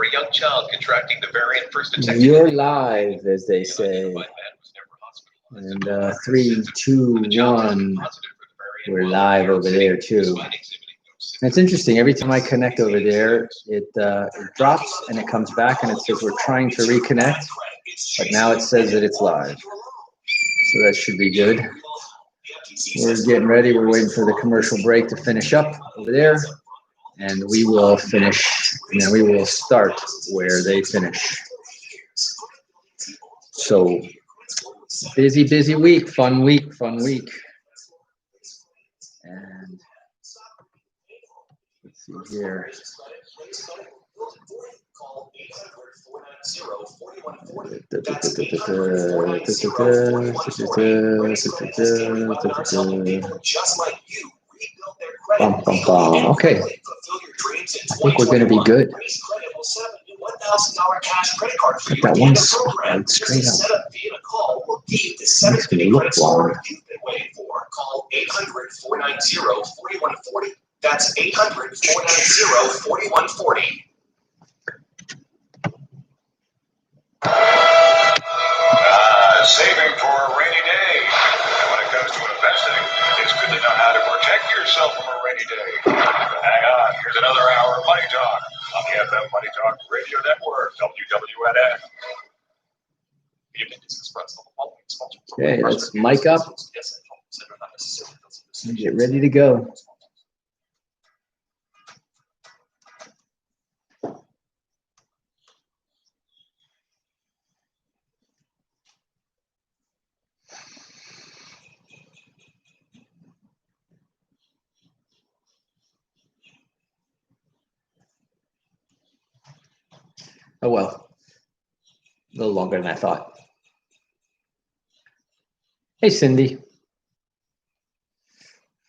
for a young child contracting the variant first detected. You're live, as they say. And 3, 2, 1. We're live over there too. And it's interesting. Every time I connect over there, it drops and it comes back and it says we're trying to reconnect. But now it says that it's live. So that should be good. We're getting ready. We're waiting for the commercial break to finish up over there. And we will finish, and then we will start where they finish. So, busy week, fun week. And let's see here. Okay. I think we're going to be good. Got that one right straight up. Makes me look long. Call 800-490-4140. That's 800-490-4140. Saving for a rainy day. And when it comes to investing, it's good to know how to protect yourself from a rainy day. Hang on, here's another hour of Money Talk on the FM Money Talk Radio Network, WWNN. Okay, let's mic up and get ready to go. Oh, well, a little longer than I thought. Hey, Cindy. In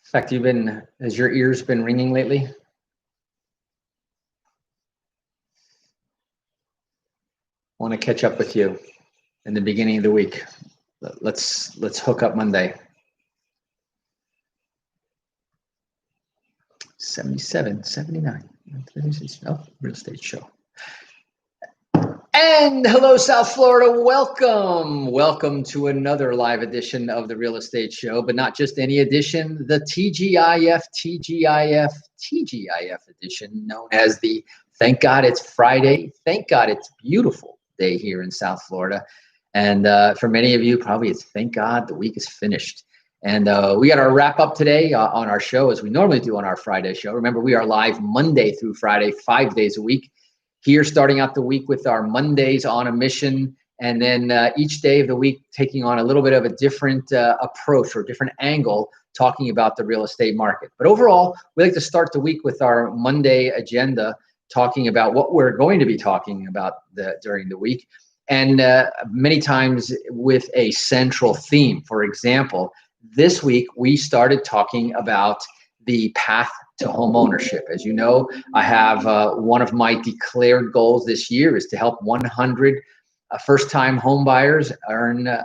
fact, has your ears been ringing lately? I want to catch up with you in the beginning of the week. Let's hook up Monday. 77, 79. Oh, real estate show. And hello, South Florida. Welcome to another live edition of the Real Estate Show, but not just any edition, the TGIF edition, known as the Thank God It's Friday, Thank God It's Beautiful day here in South Florida. And for many of you, probably it's Thank God the week is finished. And we got our wrap up today on our show, as we normally do on our Friday show. Remember, we are live Monday through Friday, 5 days a week. Here, starting out the week with our Mondays on a mission, and then each day of the week taking on a little bit of a different approach or different angle, talking about the real estate market. But overall, we like to start the week with our Monday agenda, talking about what we're going to be talking about during the week, and many times with a central theme. For example, this week we started talking about the path to home ownership. As you know, I have one of my declared goals this year is to help 100 first-time home buyers earn the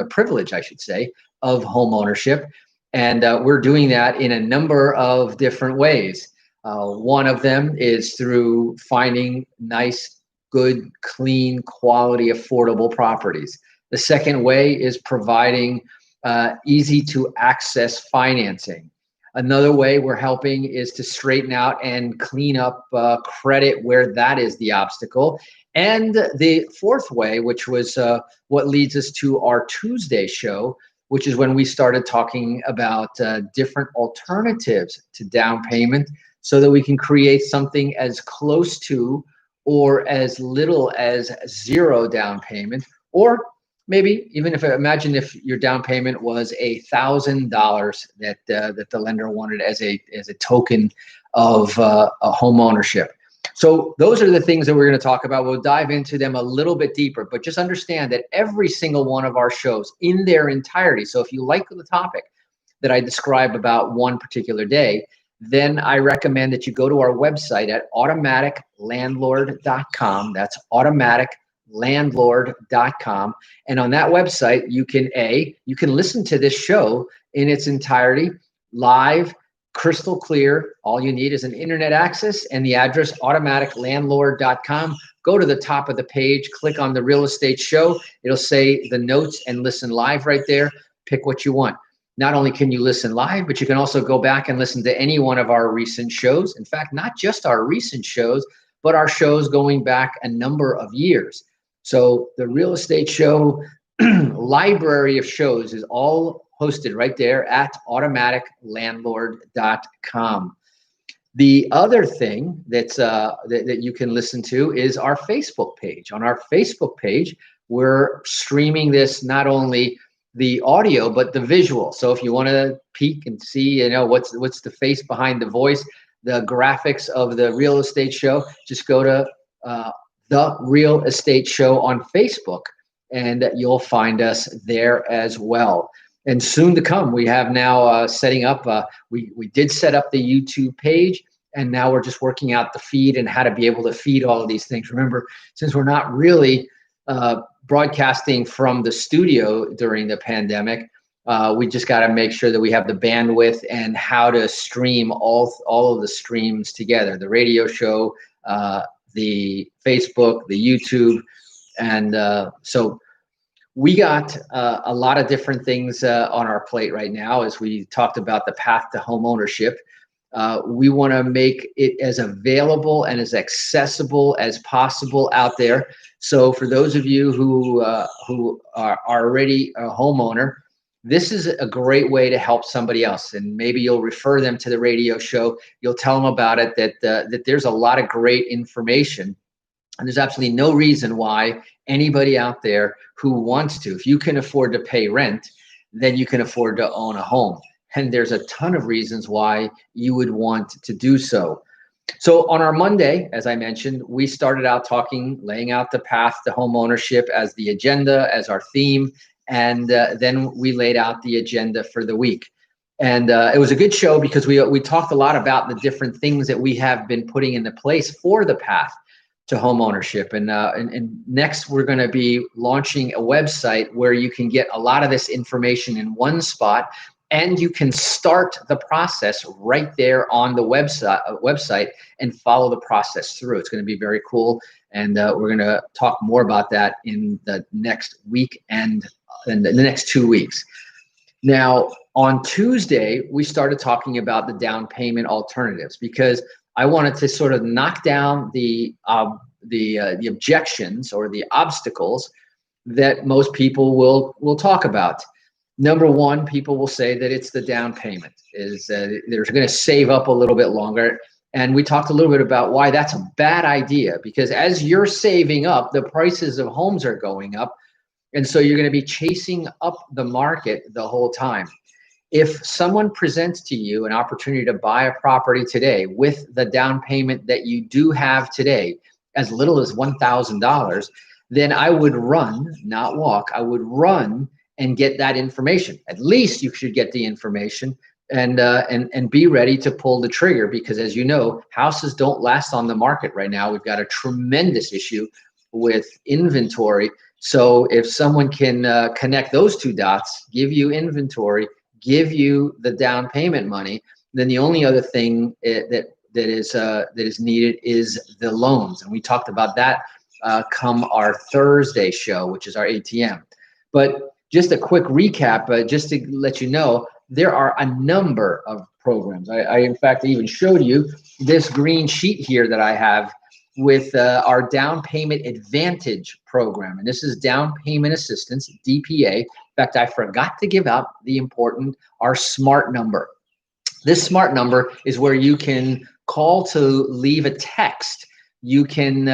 privilege, I should say, of home ownership. And we're doing that in a number of different ways. One of them is through finding nice, good, clean, quality, affordable properties. The second way is providing easy to access financing. Another way we're helping is to straighten out and clean up credit where that is the obstacle. And the fourth way, which was what leads us to our Tuesday show, which is when we started talking about different alternatives to down payment so that we can create something as close to or as little as zero down payment, or maybe even imagine if your down payment was $1,000 that the lender wanted as a token of a home ownership. So those are the things that we're going to talk about. We'll dive into them a little bit deeper, but just understand that every single one of our shows in their entirety. So if you like the topic that I describe about one particular day, then I recommend that you go to our website at automaticlandlord.com. That's automaticlandlord.com. And on that website, you can listen to this show in its entirety, live, crystal clear. All you need is an internet access and the address automaticlandlord.com. Go to the top of the page, click on the real estate show. It'll say the notes and listen live right there. Pick what you want. Not only can you listen live, but you can also go back and listen to any one of our recent shows. In fact, not just our recent shows, but our shows going back a number of years. So the real estate show library of shows is all hosted right there at automaticlandlord.com. The other thing that's that you can listen to is our Facebook page. On our Facebook page, we're streaming this, not only the audio but the visual. So if you want to peek and see, what's the face behind the voice, the graphics of the real estate show, just go to the Real Estate Show on Facebook, and you'll find us there as well. And soon to come, we have now setting up, we did set up the YouTube page, and now we're just working out the feed and how to be able to feed all of these things. Remember, since we're not really broadcasting from the studio during the pandemic, we just got to make sure that we have the bandwidth and how to stream all of the streams together, the radio show, the Facebook, the YouTube. And so we got a lot of different things on our plate right now. As we talked about the path to home ownership, we want to make it as available and as accessible as possible out there. So for those of you who are already a homeowner, this is a great way to help somebody else, and maybe you'll refer them to the radio show. You'll tell them about it, that there's a lot of great information, and there's absolutely no reason why anybody out there who wants to, if you can afford to pay rent, then you can afford to own a home. And there's a ton of reasons why you would want to do so. So on our Monday, as I mentioned, we started out laying out the path to home ownership as the agenda, as our theme. And then we laid out the agenda for the week. And it was a good show because we talked a lot about the different things that we have been putting into place for the path to home ownership. And next, we're going to be launching a website where you can get a lot of this information in one spot, and you can start the process right there on the website and follow the process through. It's going to be very cool. And we're going to talk more about that in the next week and in the next 2 weeks. Now, on Tuesday, we started talking about the down payment alternatives because I wanted to sort of knock down the objections or the obstacles that most people will talk about. Number one, people will say that it's the down payment, is they're going to save up a little bit longer. And we talked a little bit about why that's a bad idea, because as you're saving up, the prices of homes are going up. And so you're going to be chasing up the market the whole time. If someone presents to you an opportunity to buy a property today with the down payment that you do have today, as little as $1,000, then I would run, not walk, I would run and get that information. At least you should get the information and be ready to pull the trigger, because as you know, houses don't last on the market right now. We've got a tremendous issue with inventory. So if someone can connect those two dots, give you inventory, give you the down payment money, then the only other thing that is needed is the loans. And we talked about that come our Thursday show, which is our ATM. But just a quick recap, just to let you know, there are a number of programs. I in fact even showed you this green sheet here that I have with our down payment advantage program. And this is down payment assistance, DPA. In fact, I forgot to give out our smart number. This smart number is where you can call to leave a text. You can,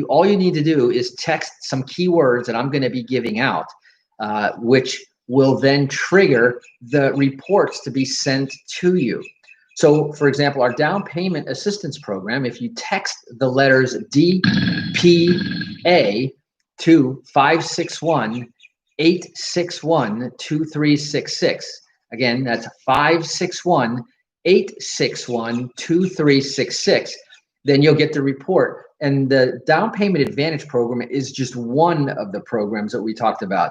all you need to do is text some keywords that I'm going to be giving out, which will then trigger the reports to be sent to you. So, for example, our down payment assistance program, if you text the letters DPA to 561-861-2366. Again, that's 561-861-2366. Then you'll get the report. And the down payment advantage program is just one of the programs that we talked about.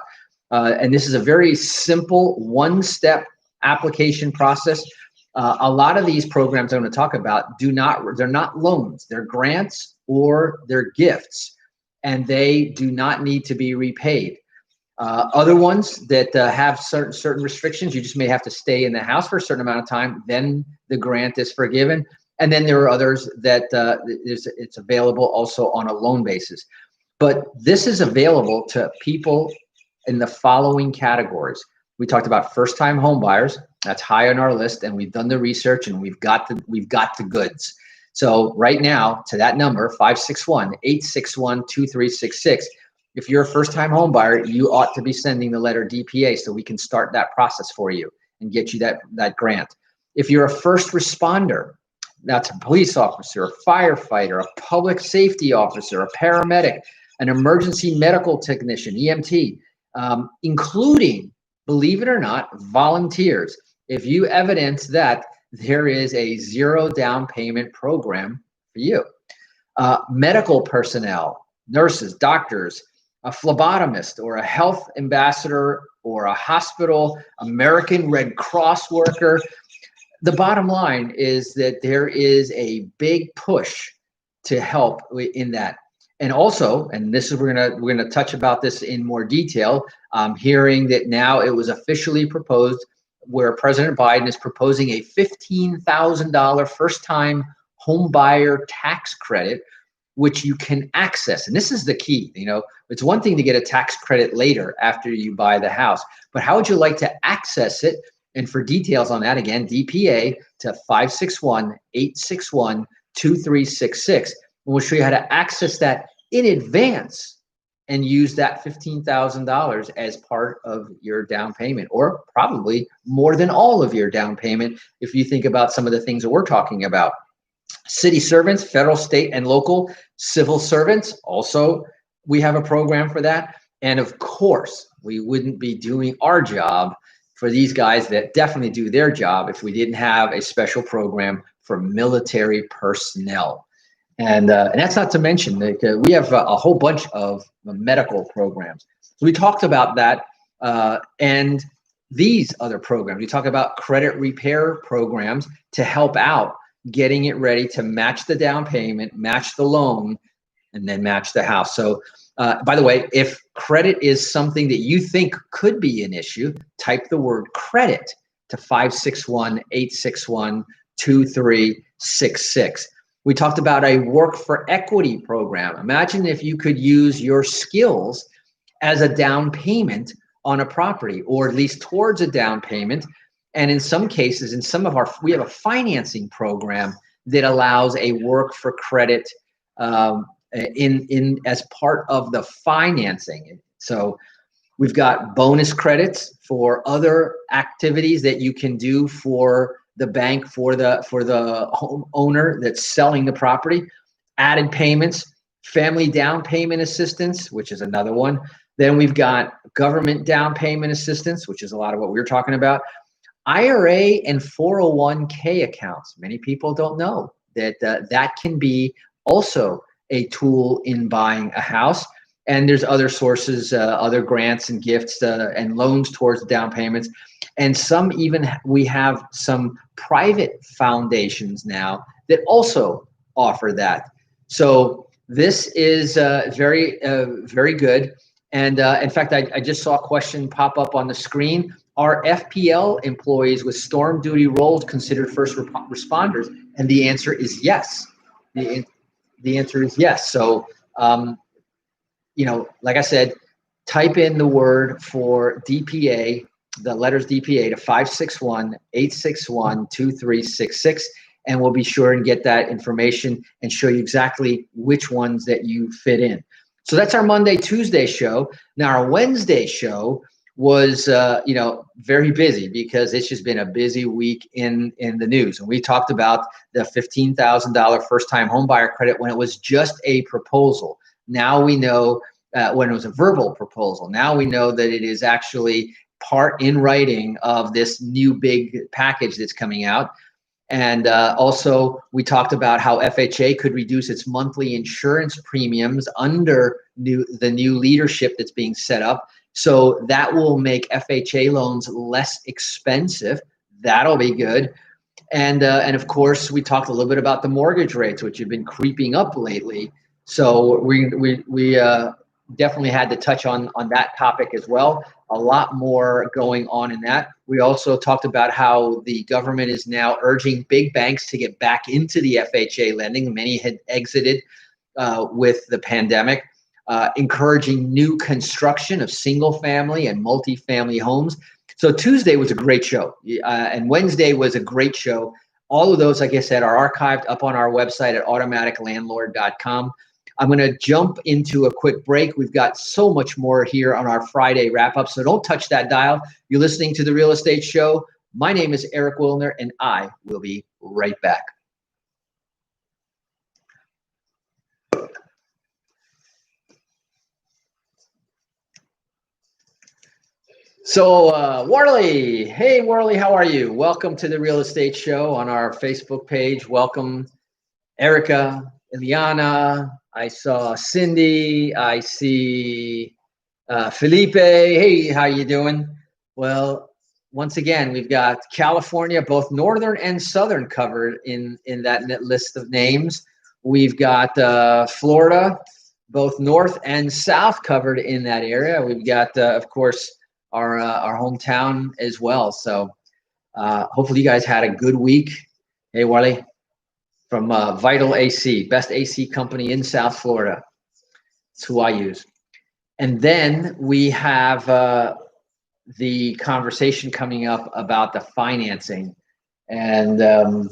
And this is a very simple one-step application process. A lot of these programs I'm going to talk about they're not loans, they're grants or they're gifts, and they do not need to be repaid. Other ones that have certain restrictions, you just may have to stay in the house for a certain amount of time, then the grant is forgiven. And then there are others that it's available also on a loan basis. But this is available to people in the following categories. We talked about first-time home buyers. That's high on our list, and we've done the research and we've got the goods. So right now, to that number, 561-861-2366. If you're a first-time home buyer, you ought to be sending the letter DPA so we can start that process for you and get you that grant. If you're a first responder, that's a police officer, a firefighter, a public safety officer, a paramedic, an emergency medical technician, EMT, including, believe it or not, volunteers. If you evidence that, there is a zero down payment program for you. Medical personnel, nurses, doctors, a phlebotomist or a health ambassador or a hospital, American Red Cross worker. The bottom line is that there is a big push to help in that. And also, and this is we're gonna touch about this in more detail. Hearing that now it was officially proposed where President Biden is proposing a $15,000 first-time home buyer tax credit, which you can access. And this is the key. It's one thing to get a tax credit later after you buy the house, but how would you like to access it? And for details on that, again, DPA to 561-861-2366. We'll show you how to access that in advance and use that $15,000 as part of your down payment, or probably more than all of your down payment if you think about some of the things that we're talking about. City servants, federal, state, and local civil servants, also we have a program for that. And of course, we wouldn't be doing our job for these guys that definitely do their job if we didn't have a special program for military personnel. And that's not to mention that we have a whole bunch of medical programs. So we talked about that and these other programs. We talk about credit repair programs to help out getting it ready to match the down payment, match the loan, and then match the house. So by the way, if credit is something that you think could be an issue, type the word credit to 561-861-2366. We talked about a work for equity program. Imagine if you could use your skills as a down payment on a property, or at least towards a down payment. And in some cases, we have a financing program that allows a work for credit in as part of the financing. So we've got bonus credits for other activities that you can do for the bank, for the homeowner that's selling the property, added payments, family down payment assistance, which is another one. Then we've got government down payment assistance, which is a lot of what we're talking about. IRA and 401k accounts. Many people don't know that that can be also a tool in buying a house. And there's other sources, other grants and gifts and loans towards down payments. And some even, we have some private foundations now that also offer that. So this is very good. And in fact, I just saw a question pop up on the screen. Are FPL employees with storm duty roles considered first responders? And the answer is yes. The answer is yes. So, like I said, type in the word for DPA, the letters DPA to 561-861-2366, and we'll be sure and get that information and show you exactly which ones that you fit in. So that's our Monday, Tuesday show. Now our Wednesday show was, very busy because it's just been a busy week in the news. And we talked about the $15,000 first-time homebuyer credit when it was just a proposal. Now we know when it was a verbal proposal. Now we know that it is actually part in writing of this new big package that's coming out. And also, we talked about how FHA could reduce its monthly insurance premiums under the new leadership that's being set up. So that will make FHA loans less expensive. That'll be good. And of course, we talked a little bit about the mortgage rates, which have been creeping up lately. So we definitely had to touch on that topic as well. A lot more going on in that. We also talked about how the government is now urging big banks to get back into the FHA lending. Many had exited with the pandemic, encouraging new construction of single family and multifamily homes. So Tuesday was a great show, and Wednesday was a great show. All of those, like I said, are archived up on our website at automaticlandlord.com. I'm going to jump into a quick break. We've got so much more here on our Friday wrap-up, so don't touch that dial. You're listening to The Real Estate Show. My name is Eric Willner, and I will be right back. So, Warley, hey, Warley, how are you? Welcome to the Real Estate Show on our Facebook page. Welcome, Erica, Ileana. I saw Cindy. I see Felipe. Hey, how you doing? Well, once again, we've got California, both northern and southern, covered in that list of names. We've got Florida, both north and south, covered in that area. We've got, of course, our hometown as well. So hopefully you guys had a good week. Hey, Wally, from Vital AC, best AC company in South Florida. That's who I use. And then we have the conversation coming up about the financing. And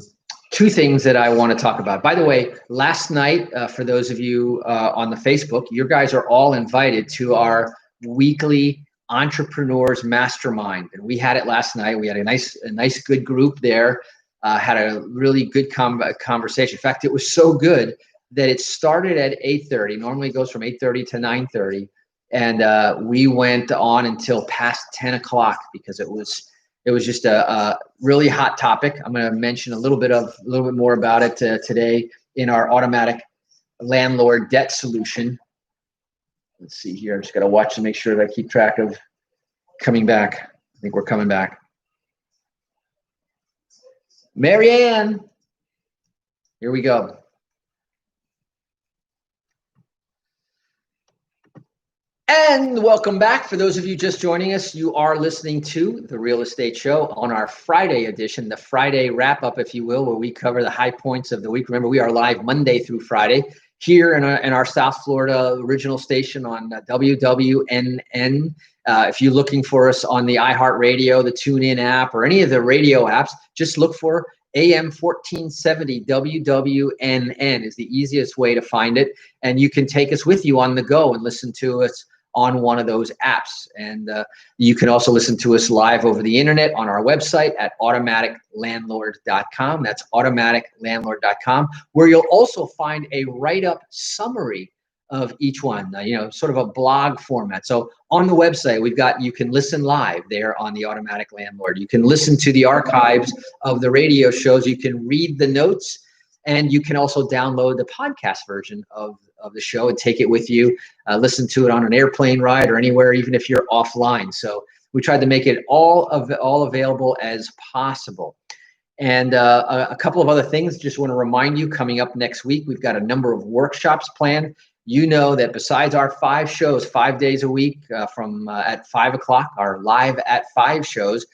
two things that I want to talk about. By the way, last night, for those of you on the Facebook, you guys are all invited to our weekly Entrepreneurs Mastermind, and we had it last night. We had a nice good group there. Had a really good conversation. In fact, it was so good that it started at 8:30. Normally it goes from 8:30 to 9:30, and we went on until past 10 o'clock because it was just a really hot topic. I'm going to mention a little bit more about it today in our automatic landlord debt solution. Let's see here. I'm just going to watch to make sure that I keep track of coming back. I think we're coming back. Marianne, here we go. And welcome back. For those of you just joining us, you are listening to The Real Estate Show on our Friday edition, the Friday wrap-up, if you will, where we cover the high points of the week. Remember, we are live Monday through Friday here in our South Florida original station on WWNN. If you're looking for us on the iHeartRadio, the TuneIn app, or any of the radio apps, just look for AM 1470 WWNN is the easiest way to find it. And you can take us with you on the go and listen to us on one of those apps. And you can also listen to us live over the internet on our website at automaticlandlord.com. That's automaticlandlord.com, where you'll also find a write-up summary of each one, sort of a blog format. So on the website, you can listen live there on the Automatic Landlord. You can listen to the archives of the radio shows. You can read the notes, and you can also download the podcast version of the show and take it with you. Listen to it on an airplane ride or anywhere, even if you're offline. So we tried to make it all available as possible. And a couple of other things, just want to remind you, coming up next week, we've got a number of workshops planned. You know that besides our 5 shows, 5 days a week from at 5 o'clock, our live at 5 shows,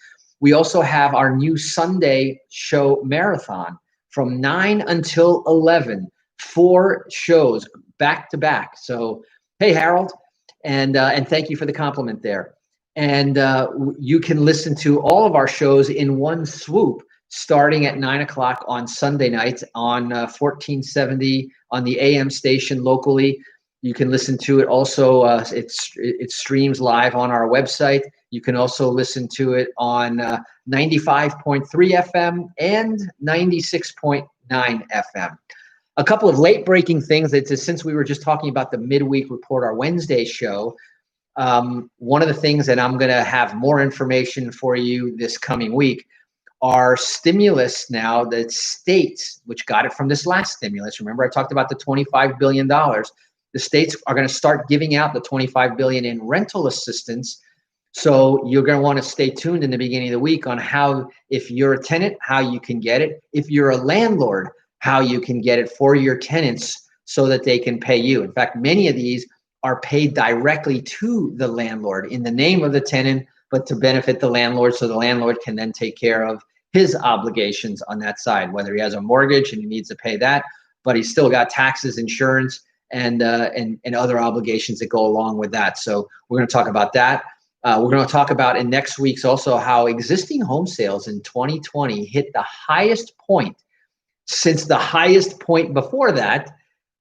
we also have our new Sunday show marathon from 9 until 11, 4 shows back to back. So, hey, Harold, and thank you for the compliment there. And you can listen to all of our shows in one swoop, starting at 9 o'clock on Sunday nights on 1470 on the AM station locally. You can listen to it also. It streams live on our website. You can also listen to it on 95.3 FM and 96.9 FM. A couple of late breaking things since we were just talking about the midweek report, our Wednesday show. One of the things that I'm going to have more information for you this coming week are stimulus now that states, which got it from this last stimulus. Remember, I talked about the $25 billion. The states are going to start giving out the $25 billion in rental assistance So you're going to want to stay tuned in the beginning of the week on how, if you're a tenant, how you can get it. If you're a landlord, how you can get it for your tenants so that they can pay you. In fact, many of these are paid directly to the landlord in the name of the tenant, but to benefit the landlord, so the landlord can then take care of his obligations on that side, whether he has a mortgage and he needs to pay that, but he's still got taxes, insurance, and other obligations that go along with that. So we're going to talk about that. We're going to talk about in next week's also how existing home sales in 2020 hit the highest point since the highest point before that,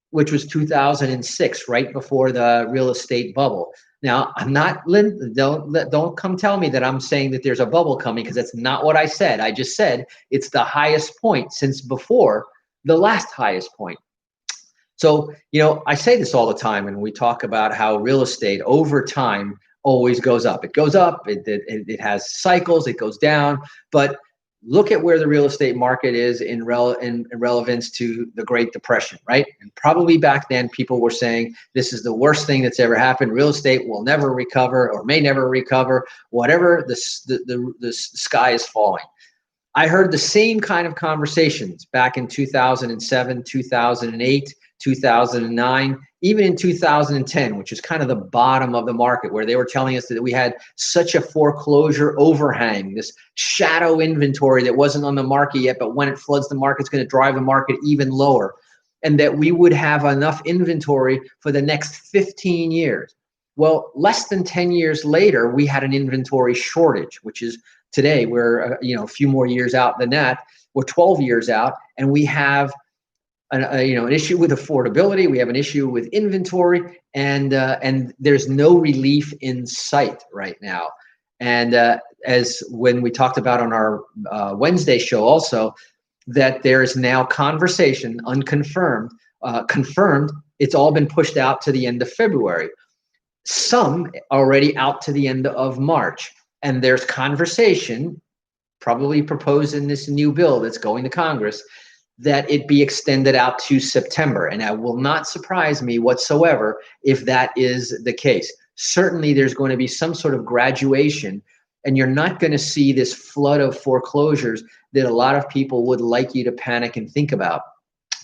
which was 2006, right before the real estate bubble. Now, I'm not, don't come tell me that I'm saying that there's a bubble coming, because that's not what I said. I just said it's the highest point since before the last highest point. So, I say this all the time, and we talk about how real estate over time always goes up. It goes up, it has cycles, it goes down, but look at where the real estate market is in relevance to the Great Depression, right? And probably back then people were saying this is the worst thing that's ever happened. Real estate will never recover or may never recover, whatever, the sky is falling. I heard the same kind of conversations back in 2007, 2008, 2009, even in 2010, which is kind of the bottom of the market, where they were telling us that we had such a foreclosure overhang, this shadow inventory that wasn't on the market yet, but when it floods the market, it's going to drive the market even lower, and that we would have enough inventory for the next 15 years. Well, less than 10 years later, we had an inventory shortage, which is today we're a few more years out than that. We're 12 years out, and we have an issue with affordability. We have an issue with inventory, and there's no relief in sight right now. And as when we talked about on our Wednesday show also, that there is now conversation, unconfirmed, confirmed, it's all been pushed out to the end of February. Some already out to the end of March. And there's conversation, probably proposed in this new bill that's going to Congress, that it be extended out to September. And it will not surprise me whatsoever if that is the case. Certainly there's going to be some sort of graduation, and you're not going to see this flood of foreclosures that a lot of people would like you to panic and think about.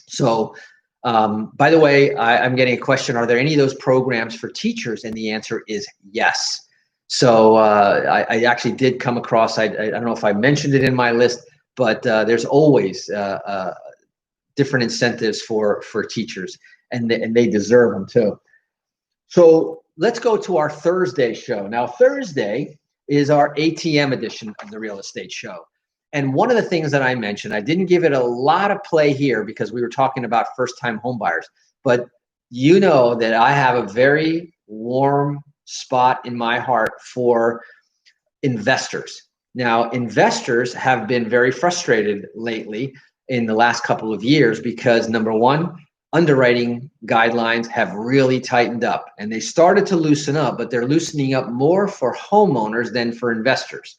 So, by the way, I'm getting a question, are there any of those programs for teachers? And the answer is yes. So I actually did come across, I don't know if I mentioned it in my list, but there's always different incentives for teachers, and they deserve them too. So let's go to our Thursday show. Now, Thursday is our ATM edition of the Real Estate Show. And one of the things that I mentioned, I didn't give it a lot of play here because we were talking about first-time home buyers, but you know that I have a very warm spot in my heart for investors. Now, investors have been very frustrated lately in the last couple of years because, number one, underwriting guidelines have really tightened up, and they started to loosen up, but they're loosening up more for homeowners than for investors.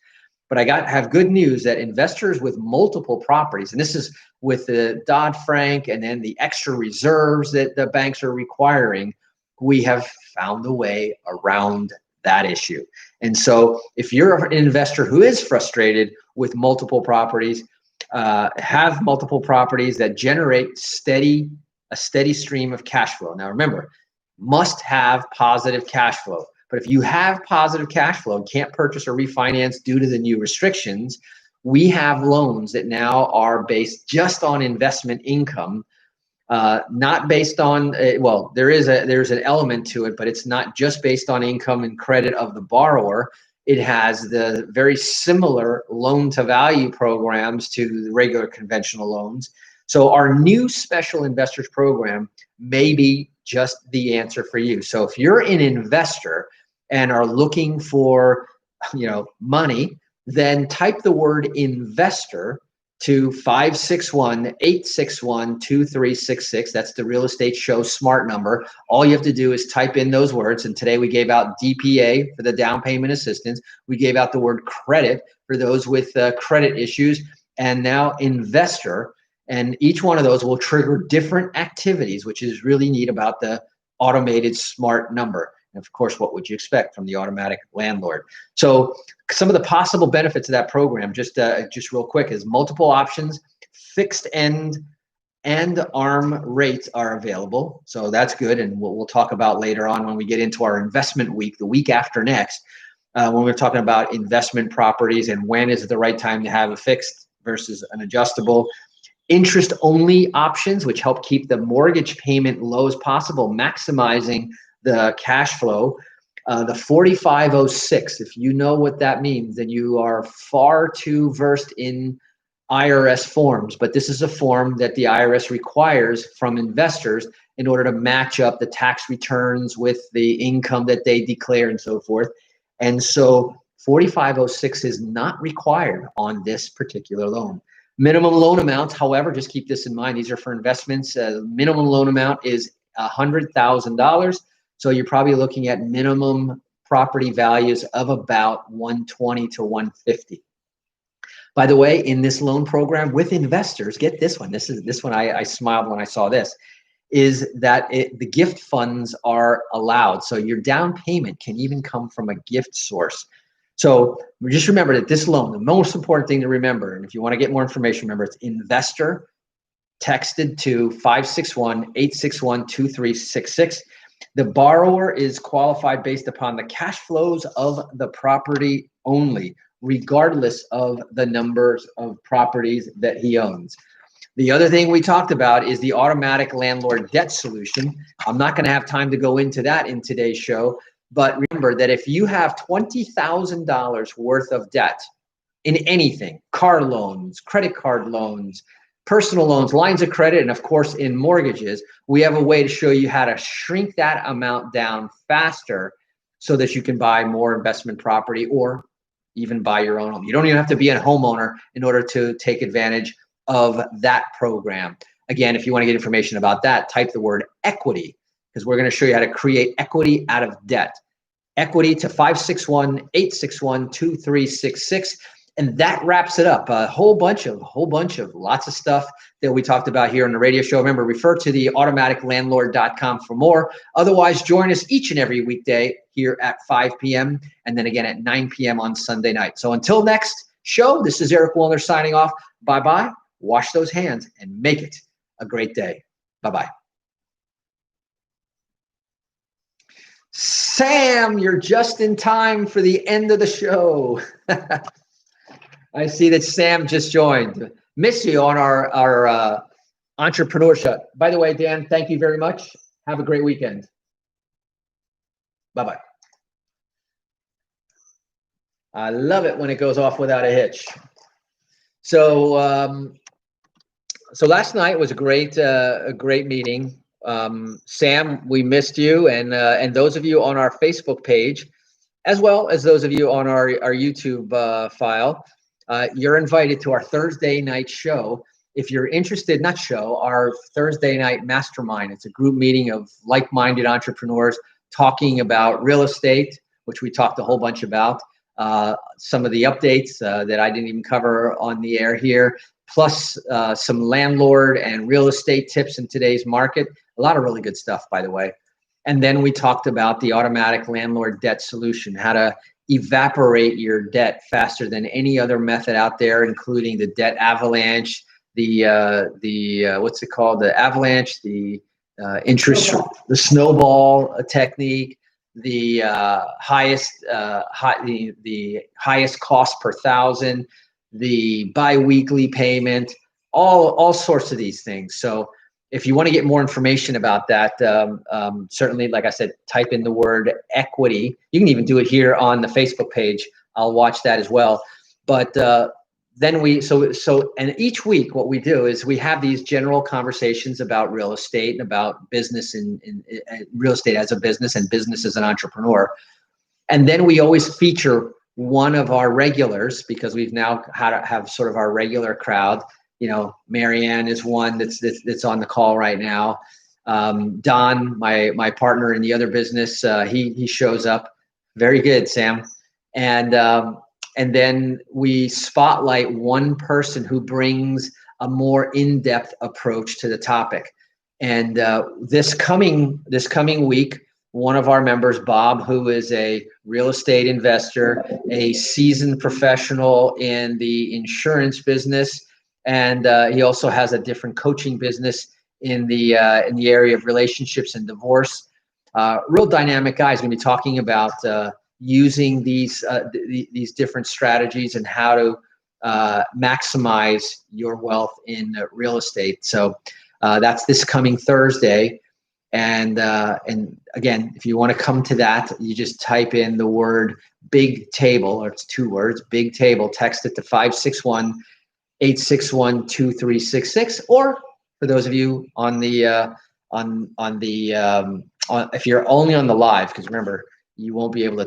But I have good news that investors with multiple properties, and this is with the Dodd-Frank and then the extra reserves that the banks are requiring, we have found a way around that issue. And so if you're an investor who is frustrated with multiple properties, have multiple properties that generate a steady stream of cash flow. Now remember, must have positive cash flow. But if you have positive cash flow and can't purchase or refinance due to the new restrictions, we have loans that now are based just on investment income, not based on, well, there's an element to it, but it's not just based on income and credit of the borrower. It has the very similar loan to value programs to the regular conventional loans. So our new special investors program may be just the answer for you. So if you're an investor and are looking for, money, then type the word investor to 561-861-2366. That's the Real Estate Show smart number. All you have to do is type in those words. And today we gave out DPA for the down payment assistance. We gave out the word credit for those with credit issues, and now investor. And each one of those will trigger different activities, which is really neat about the automated smart number. And of course, what would you expect from the automatic landlord? So some of the possible benefits of that program, just real quick, is multiple options, fixed end and ARM rates are available. So that's good. And we'll talk about later on when we get into our investment week, the week after next, when we're talking about investment properties and when is it the right time to have a fixed versus an adjustable. Interest only options, which help keep the mortgage payment low as possible, maximizing the cash flow. The 4506, if you know what that means, then you are far too versed in IRS forms, but this is a form that the IRS requires from investors in order to match up the tax returns with the income that they declare and so forth. And so 4506 is not required on this particular loan. Minimum loan amounts, however, just keep this in mind. These are for investments. Minimum loan amount is $100,000. So you're probably looking at minimum property values of about 120 to 150. By the way, in this loan program with investors, get this one. This one I smiled when I saw this, is that the gift funds are allowed. So your down payment can even come from a gift source. So just remember that this loan, the most important thing to remember, and if you want to get more information, remember it's investor texted to 561-861-2366. The borrower is qualified based upon the cash flows of the property only, regardless of the numbers of properties that he owns. The other thing we talked about is the automatic landlord debt solution. I'm not going to have time to go into that in today's show, but remember that if you have $20,000 worth of debt in anything, car loans, credit card loans, personal loans, lines of credit, and of course in mortgages, we have a way to show you how to shrink that amount down faster so that you can buy more investment property or even buy your own home. You don't even have to be a homeowner in order to take advantage of that program. Again, if you want to get information about that, type the word equity, because we're going to show you how to create equity out of debt. Equity to 561-861-2366. And that wraps it up. A whole bunch of lots of stuff that we talked about here on the radio show. Remember, refer to the automaticlandlord.com for more. Otherwise, join us each and every weekday here at 5 p.m. and then again at 9 p.m. on Sunday night. So until next show, this is Eric Willner signing off. Bye-bye. Wash those hands and make it a great day. Bye-bye. Sam, you're just in time for the end of the show. I see that Sam just joined. Miss you on our entrepreneurship. By the way, Dan, thank you very much. Have a great weekend. Bye-bye. I love it when it goes off without a hitch. So so last night was a great meeting. Sam, we missed you, and those of you on our Facebook page, as well as those of you on our YouTube file. You're invited to our Thursday night show. If you're interested, our Thursday night mastermind. It's a group meeting of like-minded entrepreneurs talking about real estate, which we talked a whole bunch about. Some of the updates that I didn't even cover on the air here, plus some landlord and real estate tips in today's market. A lot of really good stuff, by the way. And then we talked about the automatic landlord debt solution, how to evaporate your debt faster than any other method out there, including the debt avalanche, the what's it called? The avalanche, the interest, the snowball technique, the highest cost per thousand, the biweekly payment, all sorts of these things. So if you want to get more information about that, certainly, like I said, type in the word equity. You can even do it here on the Facebook page. I'll watch that as well. But then and each week what we do is we have these general conversations about real estate and about business and real estate as a business and business as an entrepreneur. And then we always feature one of our regulars, because we've now have sort of our regular crowd. You know, Marianne is one that's on the call right now. Don, my partner in the other business, he shows up. Very good, Sam. And then we spotlight one person who brings a more in-depth approach to the topic. And this coming week, one of our members, Bob, who is a real estate investor, a seasoned professional in the insurance business, and he also has a different coaching business in the area of relationships and divorce. Real dynamic guy. He's going to be talking about using these different strategies and how to maximize your wealth in real estate. So that's this coming Thursday. And again, if you want to come to that, you just type in the word big table, or it's 2 words, big table, text it to 561-861-2366. Or for those of you on the if you're only on the live, because remember, you won't be able to